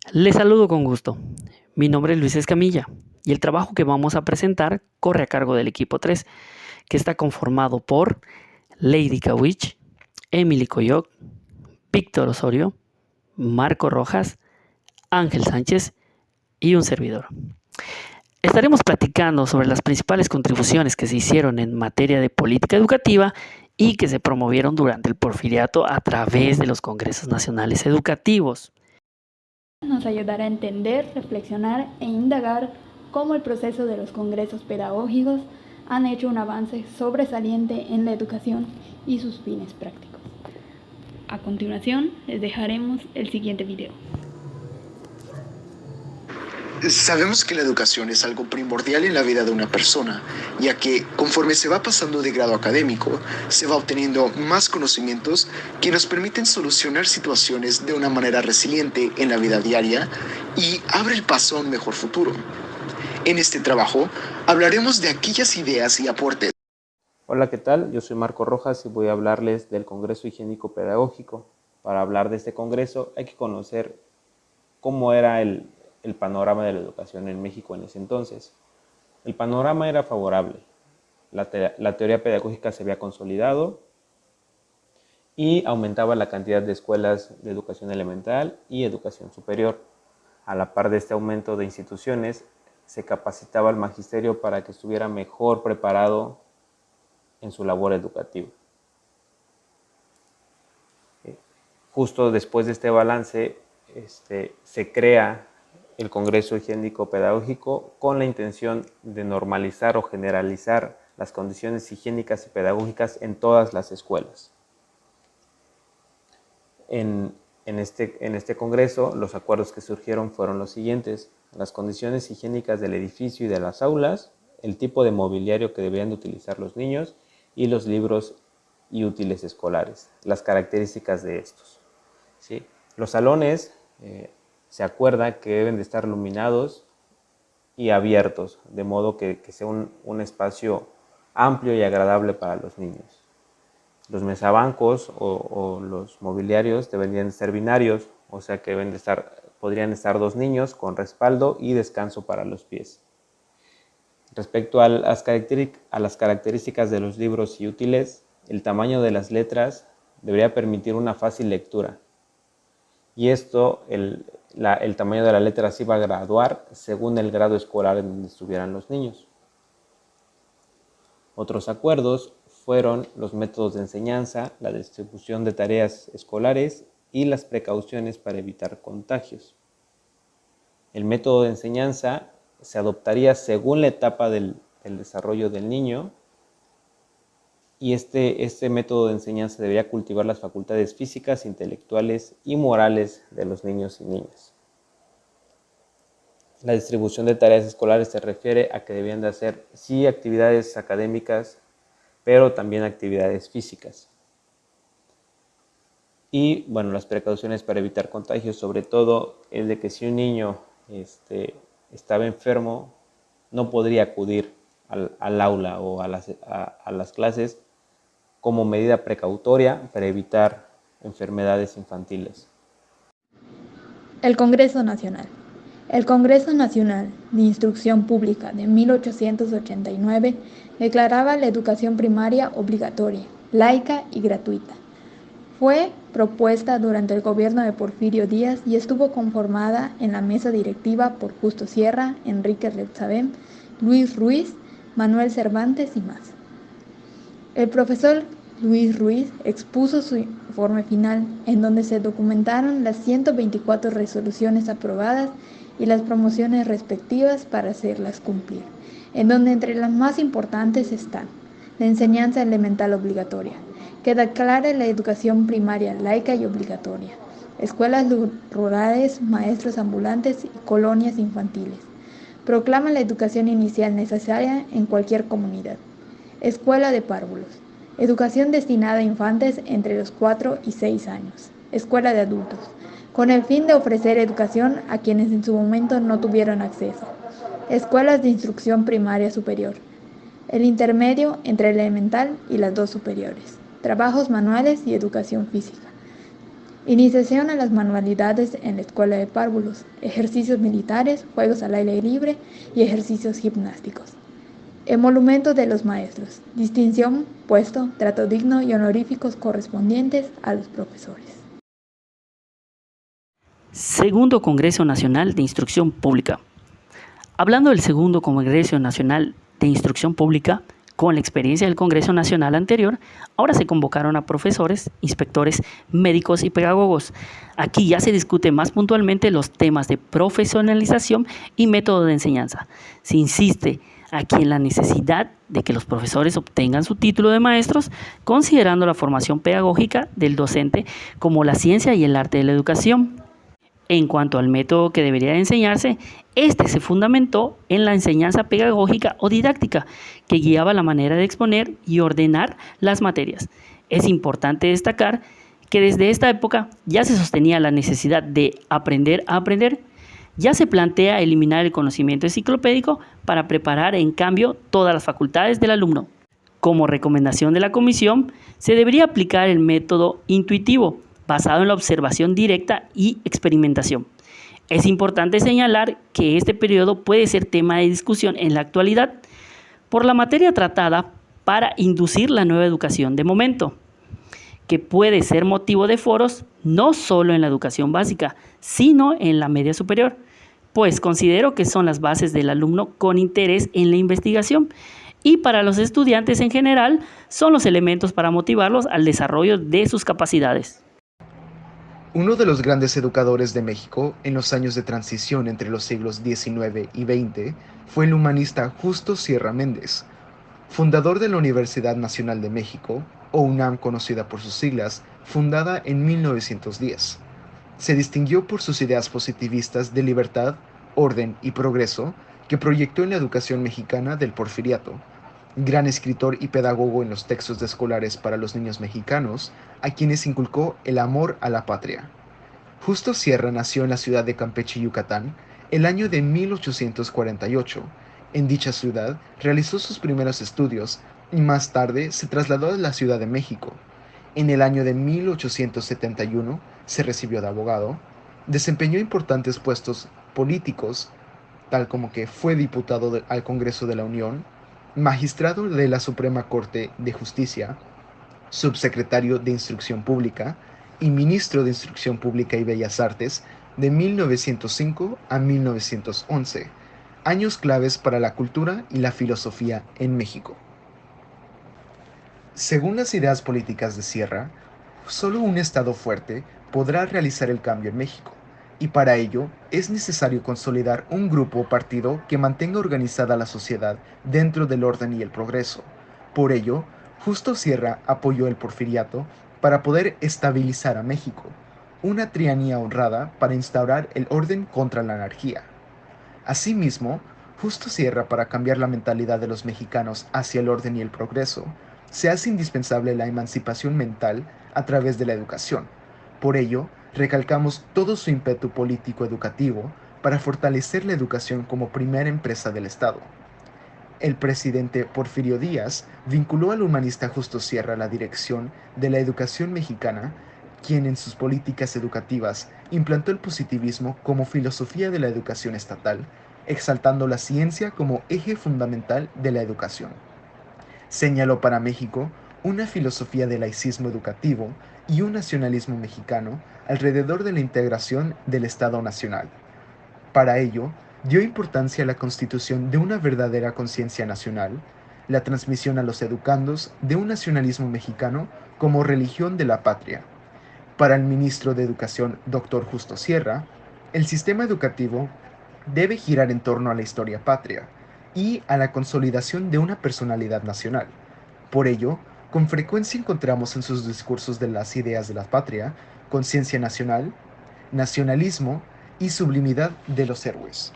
Les saludo con gusto. Mi nombre es Luis Escamilla y el trabajo que vamos a presentar corre a cargo del equipo 3, que está conformado por Lady Kawich, Emily Coyoc, Víctor Osorio, Marco Rojas, Ángel Sánchez y un servidor. Estaremos platicando sobre las principales contribuciones que se hicieron en materia de política educativa y que se promovieron durante el Porfiriato a través de los Congresos Nacionales Educativos. Nos ayudará a entender, reflexionar e indagar cómo el proceso de los congresos pedagógicos han hecho un avance sobresaliente en la educación y sus fines prácticos. A continuación, les dejaremos el siguiente video. Sabemos que la educación es algo primordial en la vida de una persona, ya que conforme se va pasando de grado académico, se va obteniendo más conocimientos que nos permiten solucionar situaciones de una manera resiliente en la vida diaria y abre el paso a un mejor futuro. En este trabajo hablaremos de aquellas ideas y aportes. Hola, ¿qué tal? Yo soy Marco Rojas y voy a hablarles del Congreso Higiénico Pedagógico. Para hablar de este congreso hay que conocer cómo era el panorama de la educación en México en ese entonces. El panorama era favorable. La teoría pedagógica se había consolidado y aumentaba la cantidad de escuelas de educación elemental y educación superior. A la par de este aumento de instituciones, se capacitaba al magisterio para que estuviera mejor preparado en su labor educativa. Justo después de este balance, se crea el Congreso Higiénico Pedagógico con la intención de normalizar o generalizar las condiciones higiénicas y pedagógicas en todas las escuelas. En este congreso, los acuerdos que surgieron fueron los siguientes: las condiciones higiénicas del edificio y de las aulas, el tipo de mobiliario que debían de utilizar los niños y los libros y útiles escolares, las características de estos. ¿Sí? Los salones se acuerda que deben de estar iluminados y abiertos, de modo que sea un espacio amplio y agradable para los niños. Los mesabancos o los mobiliarios deberían ser binarios, o sea que podrían estar dos niños con respaldo y descanso para los pies. Respecto a las características de los libros y útiles, el tamaño de las letras debería permitir una fácil lectura. Y esto, el tamaño de la letra se iba a graduar según el grado escolar en donde estuvieran los niños. Otros acuerdos fueron los métodos de enseñanza, la distribución de tareas escolares y las precauciones para evitar contagios. El método de enseñanza se adoptaría según la etapa del desarrollo del niño, y este método de enseñanza debería cultivar las facultades físicas, intelectuales y morales de los niños y niñas. La distribución de tareas escolares se refiere a que debían de hacer sí actividades académicas, pero también actividades físicas. Y bueno, las precauciones para evitar contagios, sobre todo es de que si un niño estaba enfermo, no podría acudir al aula o a las clases como medida precautoria para evitar enfermedades infantiles. El Congreso Nacional. El Congreso Nacional de Instrucción Pública de 1889 declaraba la educación primaria obligatoria, laica y gratuita. Fue propuesta durante el gobierno de Porfirio Díaz y estuvo conformada en la mesa directiva por Justo Sierra, Enrique Rebsamen, Luis Ruiz, Manuel Cervantes y más. El profesor Luis Ruiz expuso su informe final, en donde se documentaron las 124 resoluciones aprobadas y las promociones respectivas para hacerlas cumplir, en donde entre las más importantes están la enseñanza elemental obligatoria, que declara la educación primaria laica y obligatoria, escuelas rurales, maestros ambulantes y colonias infantiles. Proclama la educación inicial necesaria en cualquier comunidad. Escuela de párvulos. Educación destinada a infantes entre los 4 y 6 años. Escuela de adultos, con el fin de ofrecer educación a quienes en su momento no tuvieron acceso. Escuelas de instrucción primaria superior. El intermedio entre el elemental y las dos superiores. Trabajos manuales y educación física. Iniciación a las manualidades en la escuela de párvulos, ejercicios militares, juegos al aire libre y ejercicios gimnásticos. Emolumento de los maestros, distinción, puesto, trato digno y honoríficos correspondientes a los profesores. Segundo Congreso Nacional de Instrucción Pública. Hablando del Segundo Congreso Nacional de Instrucción Pública, con la experiencia del Congreso Nacional anterior, ahora se convocaron a profesores, inspectores, médicos y pedagogos. Aquí ya se discute más puntualmente los temas de profesionalización y método de enseñanza. Se insiste aquí en la necesidad de que los profesores obtengan su título de maestros, considerando la formación pedagógica del docente como la ciencia y el arte de la educación. En cuanto al método que debería enseñarse, este se fundamentó en la enseñanza pedagógica o didáctica, que guiaba la manera de exponer y ordenar las materias. Es importante destacar que desde esta época ya se sostenía la necesidad de aprender a aprender. Ya se plantea eliminar el conocimiento enciclopédico para preparar, en cambio, todas las facultades del alumno. Como recomendación de la comisión, se debería aplicar el método intuitivo, basado en la observación directa y experimentación. Es importante señalar que este periodo puede ser tema de discusión en la actualidad por la materia tratada para inducir la nueva educación de momento, que puede ser motivo de foros no solo en la educación básica, sino en la media superior, pues considero que son las bases del alumno con interés en la investigación y para los estudiantes en general son los elementos para motivarlos al desarrollo de sus capacidades. Uno de los grandes educadores de México en los años de transición entre los siglos XIX y XX fue el humanista Justo Sierra Méndez, fundador de la Universidad Nacional de México, o UNAM conocida por sus siglas, fundada en 1910. Se distinguió por sus ideas positivistas de libertad, orden y progreso que proyectó en la educación mexicana del Porfiriato. Gran escritor y pedagogo en los textos de escolares para los niños mexicanos, a quienes inculcó el amor a la patria. Justo Sierra nació en la ciudad de Campeche, Yucatán, el año de 1848. En dicha ciudad realizó sus primeros estudios y más tarde se trasladó a la Ciudad de México. En el año de 1871 se recibió de abogado, desempeñó importantes puestos políticos, tal como que fue diputado al Congreso de la Unión, magistrado de la Suprema Corte de Justicia, subsecretario de Instrucción Pública y ministro de Instrucción Pública y Bellas Artes de 1905 a 1911, años claves para la cultura y la filosofía en México. Según las ideas políticas de Sierra, solo un Estado fuerte podrá realizar el cambio en México, y para ello es necesario consolidar un grupo o partido que mantenga organizada la sociedad dentro del orden y el progreso. Por ello, Justo Sierra apoyó el Porfiriato para poder estabilizar a México, una tiranía honrada para instaurar el orden contra la anarquía. Asimismo, Justo Sierra, para cambiar la mentalidad de los mexicanos hacia el orden y el progreso, se hace indispensable la emancipación mental a través de la educación. Por ello, recalcamos todo su ímpetu político educativo para fortalecer la educación como primera empresa del Estado. El presidente Porfirio Díaz vinculó al humanista Justo Sierra a la dirección de la educación mexicana, quien en sus políticas educativas implantó el positivismo como filosofía de la educación estatal, exaltando la ciencia como eje fundamental de la educación. Señaló para México una filosofía de laicismo educativo y un nacionalismo mexicano alrededor de la integración del Estado nacional. Para ello, dio importancia a la constitución de una verdadera conciencia nacional, la transmisión a los educandos de un nacionalismo mexicano como religión de la patria. Para el ministro de Educación, Dr. Justo Sierra, el sistema educativo debe girar en torno a la historia patria y a la consolidación de una personalidad nacional. Por ello, con frecuencia encontramos en sus discursos de las ideas de la patria, conciencia nacional, nacionalismo y sublimidad de los héroes.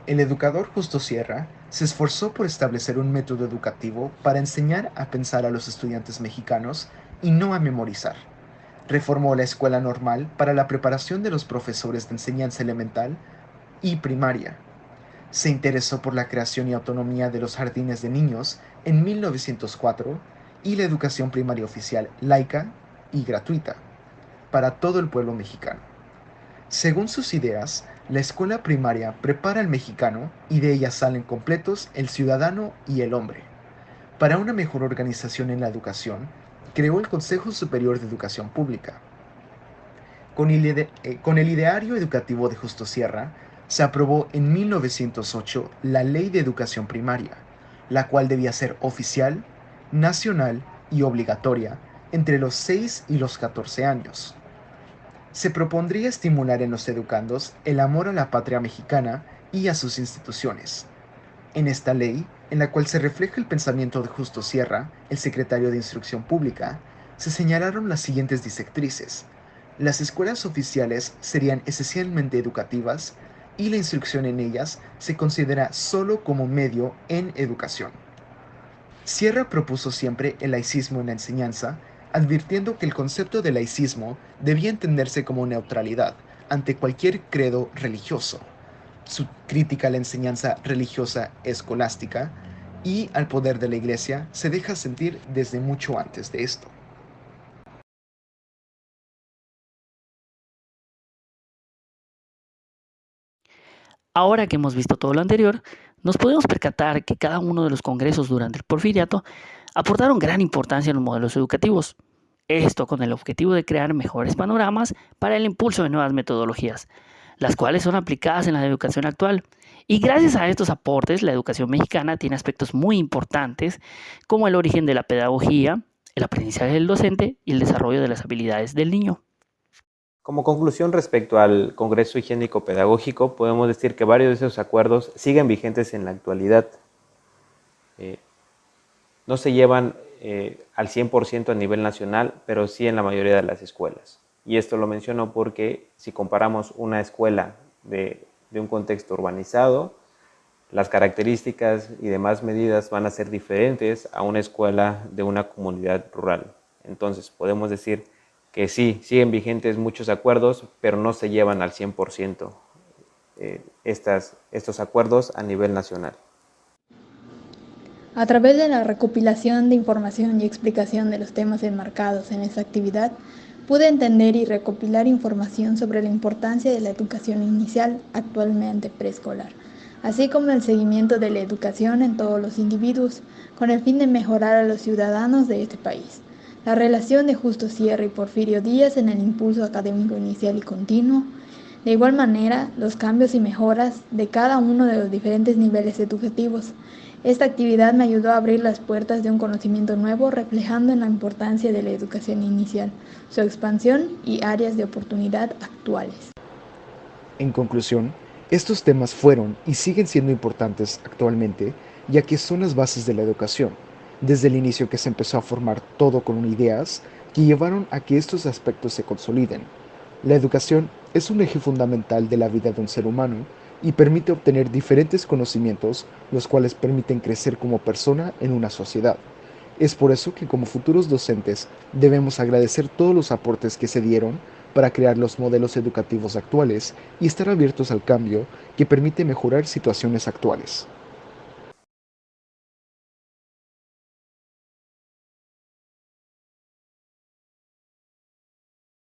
El educador Justo Sierra se esforzó por establecer un método educativo para enseñar a pensar a los estudiantes mexicanos y no a memorizar. Reformó la escuela normal para la preparación de los profesores de enseñanza elemental y primaria. Se interesó por la creación y autonomía de los jardines de niños en 1904 y la educación primaria oficial laica y gratuita. para todo el pueblo mexicano. Según sus ideas, la escuela primaria prepara al mexicano y de ella salen completos el ciudadano y el hombre. Para una mejor organización en la educación, creó el Consejo Superior de Educación Pública. Con el ideario educativo de Justo Sierra, se aprobó en 1908 la Ley de Educación Primaria, la cual debía ser oficial, nacional y obligatoria entre los 6 y los 14 años. Se propondría estimular en los educandos el amor a la patria mexicana y a sus instituciones. En esta ley, en la cual se refleja el pensamiento de Justo Sierra, el secretario de Instrucción Pública, se señalaron las siguientes directrices. Las escuelas oficiales serían esencialmente educativas y la instrucción en ellas se considera solo como medio en educación. Sierra propuso siempre el laicismo en la enseñanza, advirtiendo que el concepto de laicismo debía entenderse como neutralidad ante cualquier credo religioso. Su crítica a la enseñanza religiosa escolástica y al poder de la Iglesia se deja sentir desde mucho antes de esto. Ahora que hemos visto todo lo anterior, nos podemos percatar que cada uno de los congresos durante el Porfiriato aportaron gran importancia en los modelos educativos. Esto con el objetivo de crear mejores panoramas para el impulso de nuevas metodologías, las cuales son aplicadas en la educación actual. Y gracias a estos aportes, la educación mexicana tiene aspectos muy importantes como el origen de la pedagogía, el aprendizaje del docente y el desarrollo de las habilidades del niño. Como conclusión respecto al Congreso Higiénico Pedagógico, podemos decir que varios de esos acuerdos siguen vigentes en la actualidad. No se llevan al 100% a nivel nacional, pero sí en la mayoría de las escuelas. Y esto lo menciono porque si comparamos una escuela de un contexto urbanizado, las características y demás medidas van a ser diferentes a una escuela de una comunidad rural. Entonces podemos decir que sí, siguen vigentes muchos acuerdos, pero no se llevan al 100% estos acuerdos a nivel nacional. A través de la recopilación de información y explicación de los temas enmarcados en esta actividad, pude entender y recopilar información sobre la importancia de la educación inicial, actualmente preescolar, así como el seguimiento de la educación en todos los individuos, con el fin de mejorar a los ciudadanos de este país. La relación de Justo Sierra y Porfirio Díaz en el impulso académico inicial y continuo. De igual manera, los cambios y mejoras de cada uno de los diferentes niveles educativos. Esta actividad me ayudó a abrir las puertas de un conocimiento nuevo, reflejando en la importancia de la educación inicial, su expansión y áreas de oportunidad actuales. En conclusión, estos temas fueron y siguen siendo importantes actualmente, ya que son las bases de la educación, desde el inicio que se empezó a formar todo con ideas que llevaron a que estos aspectos se consoliden. La educación es un eje fundamental de la vida de un ser humano y permite obtener diferentes conocimientos, los cuales permiten crecer como persona en una sociedad. Es por eso que como futuros docentes debemos agradecer todos los aportes que se dieron para crear los modelos educativos actuales y estar abiertos al cambio que permite mejorar situaciones actuales.